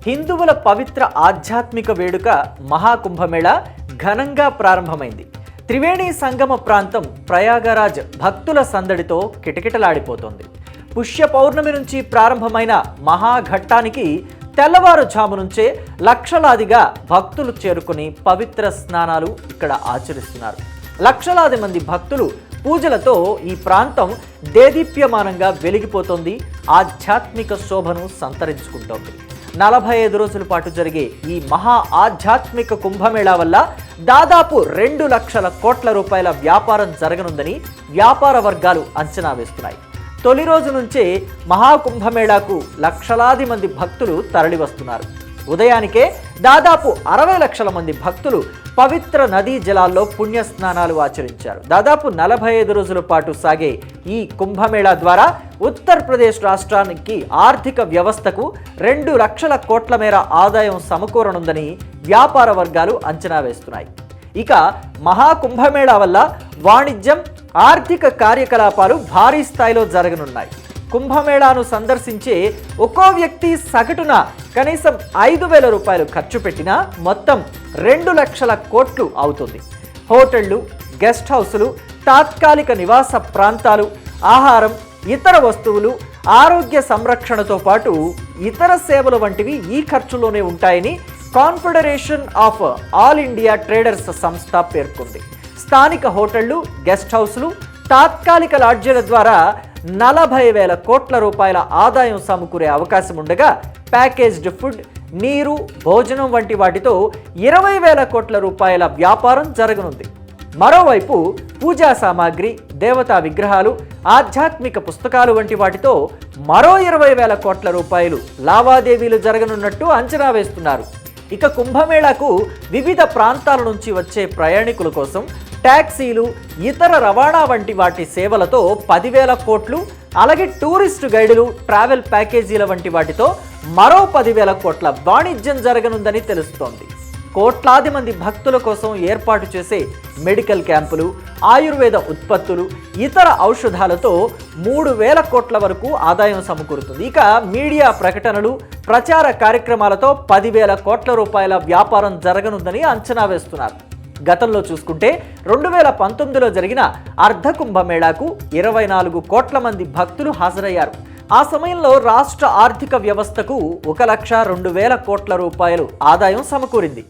హిందువుల పవిత్ర ఆధ్యాత్మిక వేడుక మహాకుంభమేళ ఘనంగా ప్రారంభమైంది. త్రివేణి సంగమ ప్రాంతం ప్రయాగరాజ్ భక్తుల సందడితో కిటకిటలాడిపోతోంది. పుష్య పౌర్ణమి నుంచి ప్రారంభమైన మహాఘట్టానికి తెల్లవారుజాము నుంచే లక్షలాదిగా భక్తులు చేరుకుని పవిత్ర స్నానాలు ఇక్కడ ఆచరిస్తున్నారు. లక్షలాది మంది భక్తులు పూజలతో ఈ ప్రాంతం దేదీప్యమానంగా వెలిగిపోతోంది, ఆధ్యాత్మిక శోభను సంతరించుకుంటోంది. 45 రోజుల పాటు జరిగే ఈ మహా ఆధ్యాత్మిక కుంభమేళా వల్ల దాదాపు 2 లక్షల కోట్ల రూపాయల వ్యాపారం జరగనుందని వ్యాపార వర్గాలు అంచనా వేస్తున్నాయి. తొలి రోజు నుంచే మహాకుంభమేళాకు లక్షలాది మంది భక్తులు తరలివస్తున్నారు. ఉదయానికే దాదాపు 60 లక్షల మంది భక్తులు పవిత్ర నదీ జలాల్లో పుణ్య స్నానాలు ఆచరించారు. దాదాపు 45 రోజుల పాటు సాగే ఈ కుంభమేళా ద్వారా ఉత్తరప్రదేశ్ రాష్ట్రానికి ఆర్థిక వ్యవస్థకు 2 లక్షల కోట్ల మేర ఆదాయం సమకూరనుందని వ్యాపార వర్గాలు అంచనా వేస్తున్నాయి. ఇక మహాకుంభమేళా వల్ల వాణిజ్యం, ఆర్థిక కార్యకలాపాలు భారీ స్థాయిలో జరగనున్నాయి. కుంభమేళాను సందర్శించే ఒక్కో వ్యక్తి సగటున కనీసం 5,000 రూపాయలు ఖర్చు పెట్టినా మొత్తం 2 లక్షల కోట్లు అవుతుంది. హోటళ్లు, గెస్ట్ హౌసులు, తాత్కాలిక నివాస ప్రాంతాలు, ఆహారం, ఇతర వస్తువులు, ఆరోగ్య సంరక్షణతో పాటు ఇతర సేవలు వంటివి ఈ ఖర్చులోనే ఉంటాయని confederation of all India traders సంస్థ పేర్కొంది. స్థానిక హోటళ్లు, గెస్ట్ హౌసులు, తాత్కాలిక లాడ్జీల ద్వారా 40,000 కోట్ల రూపాయల ఆదాయం సమకూరే అవకాశం ఉండగా ప్యాకేజ్డ్ ఫుడ్, నీరు, భోజనం వంటి వాటితో 20,000 కోట్ల రూపాయల వ్యాపారం జరగనుంది. మరోవైపు పూజా సామాగ్రి, దేవతా విగ్రహాలు, ఆధ్యాత్మిక పుస్తకాలు వంటి వాటితో మరో 20,000 కోట్ల రూపాయలు లావాదేవీలు జరగనున్నట్టు అంచనా వేస్తున్నారు. ఇక కుంభమేళాకు వివిధ ప్రాంతాల నుంచి వచ్చే ప్రయాణికుల కోసం ట్యాక్సీలు, ఇతర రవాణా వంటి వాటి సేవలతో 10,000 కోట్లు, అలాగే టూరిస్టు గైడులు, ట్రావెల్ ప్యాకేజీల వంటి వాటితో మరో 10,000 కోట్ల వాణిజ్యం జరగనుందని తెలుస్తోంది. కోట్లాది మంది భక్తుల కోసం ఏర్పాటు చేసే మెడికల్ క్యాంపులు, ఆయుర్వేద ఉత్పత్తులు, ఇతర ఔషధాలతో 3,000 కోట్ల వరకు ఆదాయం సమకూరుతుంది. ఇక మీడియా ప్రకటనలు, ప్రచార కార్యక్రమాలతో 10,000 కోట్ల రూపాయల వ్యాపారం జరగనుందని అంచనా వేస్తున్నారు. గతంలో చూసుకుంటే 2019లో జరిగిన అర్ధ కుంభమేళాకు 24 కోట్ల మంది భక్తులు హాజరయ్యారు. ఆ సమయంలో రాష్ట్ర ఆర్థిక వ్యవస్థకు 1,02,000 కోట్ల రూపాయలు ఆదాయం సమకూరింది.